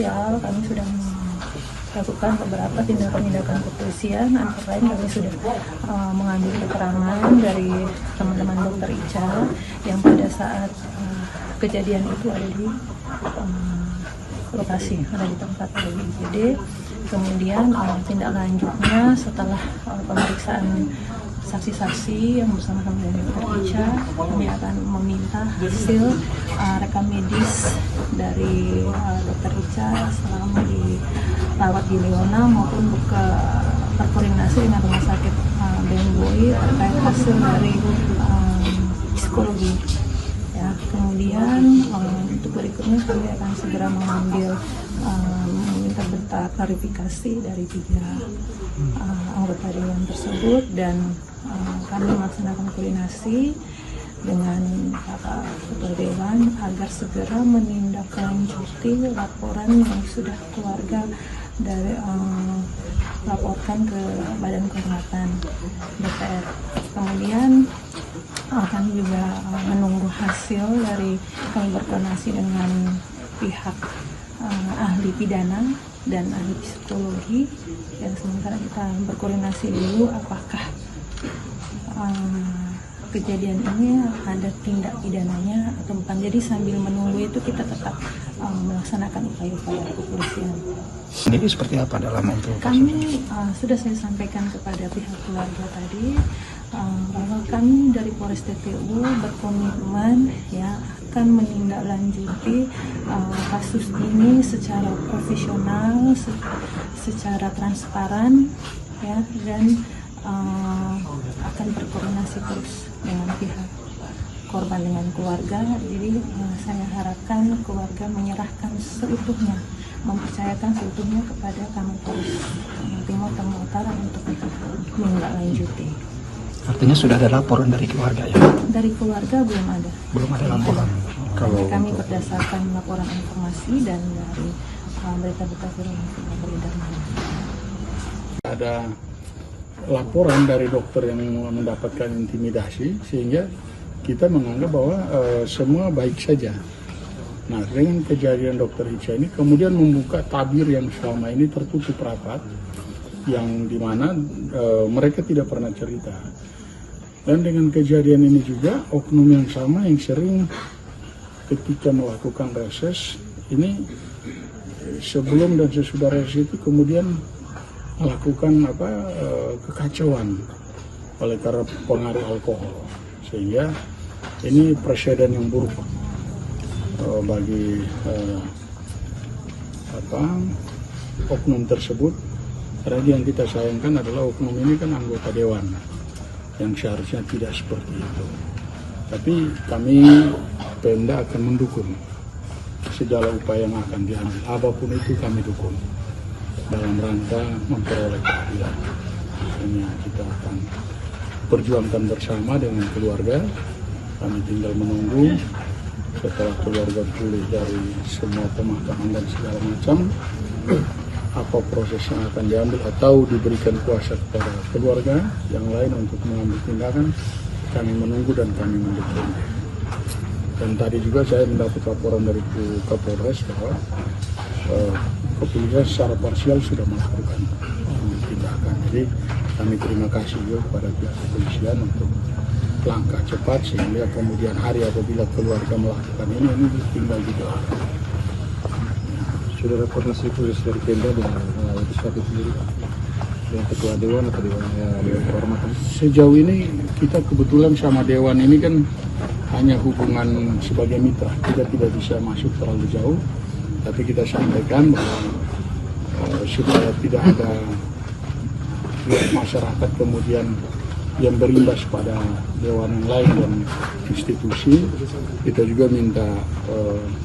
sosial kami sudah melakukan beberapa tindakan-tindakan kepolisian. Antara lain kami sudah mengambil keterangan dari teman-teman dokter Ica yang pada saat kejadian itu ada di lokasi, ada di tempat, ada di IGD. Kemudian tindak lanjutnya setelah pemeriksaan saksi-saksi yang bersama kami dari Dr. Ica, kami akan meminta hasil rekam medis dari Dr. Ica selama dirawat di Leona maupun berkoordinasi dengan rumah sakit BMGOI terkait hasil dari psikologi. Ya, kemudian untuk berikutnya kami akan segera mengambil meminta bentuk klarifikasi dari 3 anggota dewan tersebut, dan kami melaksanakan koordinasi dengan Bapak Ketua Dewan agar segera menindaklanjuti laporan yang sudah keluarga dari laporkan ke Badan Kehormatan DPR. Kemudian kami juga menunggu hasil dari, kami berkoordinasi dengan pihak ahli pidana dan ahli psikologi, dan sementara kita berkoordinasi dulu apakah kejadian ini ada tindak pidananya atau bukan. Jadi sambil menunggu itu kita tetap melaksanakan upaya-upaya kepolisian. Ini seperti apa dalam untuk kami sudah saya sampaikan kepada pihak keluarga tadi bahwa kami dari Polres TPU berkomitmen ya akan menindaklanjuti kasus ini secara profesional, secara transparan ya, dan akan berkoordinasi terus dengan pihak korban, dengan keluarga. Jadi saya harapkan keluarga menyerahkan seutuhnya, mempercayakan seutuhnya kepada kami Polres Timur Tengah Utara untuk menindaklanjuti. Artinya sudah ada laporan dari keluarga ya? Dari keluarga belum ada. Belum ada laporan. Kalau kami berdasarkan laporan informasi dan dari berita-berita viral yang sudah beredar. Ada laporan dari dokter yang mendapatkan intimidasi, sehingga kita menganggap bahwa semua baik saja. Nah, dengan kejadian dokter Ica ini kemudian membuka tabir yang selama ini tertutup rapat, yang dimana mereka tidak pernah cerita. Dan dengan kejadian ini juga oknum yang sama yang sering ketika melakukan reses ini, sebelum dan sesudah reses itu kemudian melakukan kekacauan oleh karena pengaruh alkohol, sehingga ini presiden yang buruk bagi oknum tersebut. Karena yang kita sayangkan adalah oknum ini kan anggota dewan yang seharusnya tidak seperti itu. Tapi kami Pemda akan mendukung segala upaya yang akan diambil, apapun itu kami dukung dalam rangka memperoleh keadilan. Ini kita akan perjuangkan bersama dengan keluarga. Kami tinggal menunggu setelah keluarga pulih dari semua pemakaman dan segala macam, apa proses yang akan diambil atau diberikan kuasa kepada keluarga yang lain untuk mengambil tindakan. Kami menunggu dan kami mendukung. Dan tadi juga saya mendapat laporan dari Kapolres bahwa kepolisian secara parsial sudah melakukan tindakan. Jadi kami terima kasih juga kepada pihak kepolisian untuk langkah cepat, sehingga kemudian hari apabila keluarga melakukan ini tinggal di doa. Sudah ada koordinasi khusus dari Pemda dengan legislatif sendiri, dengan ketua dewan atau dewan kehormatan? Sejauh ini kita kebetulan sama dewan ini kan hanya hubungan sebagai mitra, kita tidak bisa masuk terlalu jauh, tapi kita sampaikan bahwa supaya tidak ada masyarakat kemudian yang berimbas pada dewan yang lain dan institusi, kita juga minta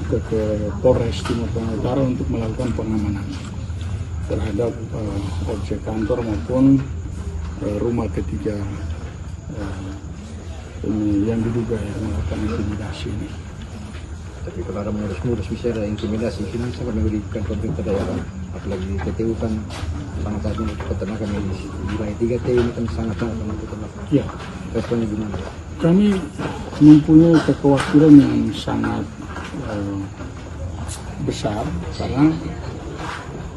ke Polres Timur Tengah Utara untuk melakukan pengamanan terhadap objek kantor maupun rumah ketiga yang diduga melakukan intimidasi ini. Tapi kalau ada modus-modus bisa ada intimidasi, ini sangat merugikan pemerintah daerah, apalagi TTU kan sangat membutuhkan tenaga medis. Wilayah 3T ini kan sangat membutuhkan tenaga. Ya. Responnya gimana? Kami mempunyai kekhawatiran yang sangat besar karena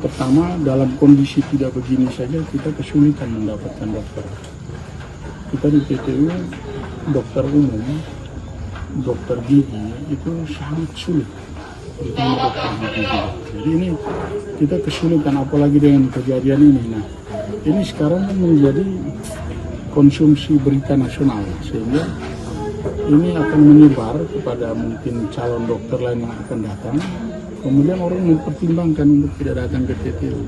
pertama dalam kondisi tidak begini saja kita kesulitan mendapatkan dokter. Kita di PTU dokter umum, dokter gigi itu sangat sulit, terutama dokter gigi juga. Jadi ini kita kesulitan apalagi dengan kejadian ini. Nah, ini sekarang kan menjadi konsumsi berita nasional sehingga ini akan menyebar kepada mungkin calon dokter lain yang akan datang. Kemudian orang mempertimbangkan untuk tidak datang ke TTU.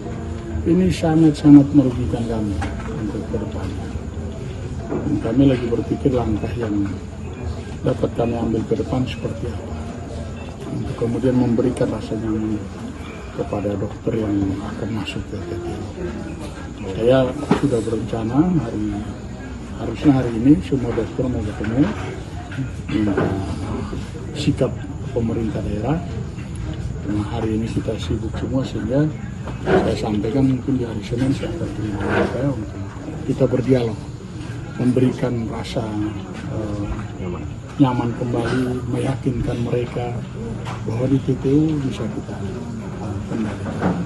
Ini sangat-sangat merugikan kami untuk ke depan. Dan kami lagi berpikir langkah yang dapat kami ambil ke depan seperti apa. Untuk kemudian memberikan rasa nyaman kepada dokter yang akan masuk ke TTU. Saya sudah berencana harusnya hari ini semua dokter mau ketemu, minta sikap pemerintah daerah. Nah, hari ini kita sibuk semua sehingga saya sampaikan mungkin di hari Senin saya akan terima mereka untuk kita berdialog, memberikan rasa nyaman kembali, meyakinkan mereka bahwa di TTU bisa kita kendalikan.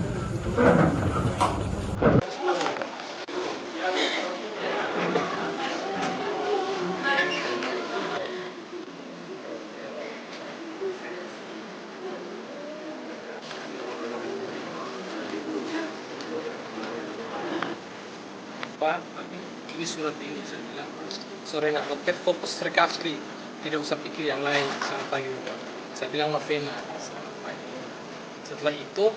Pak, ini surat ini saya bilang sore nggak roket, fokus recovery, tidak usah pikir yang lain. Selamat pagi Pak. Saya bilang novena. Selamat pagi. Setelah itu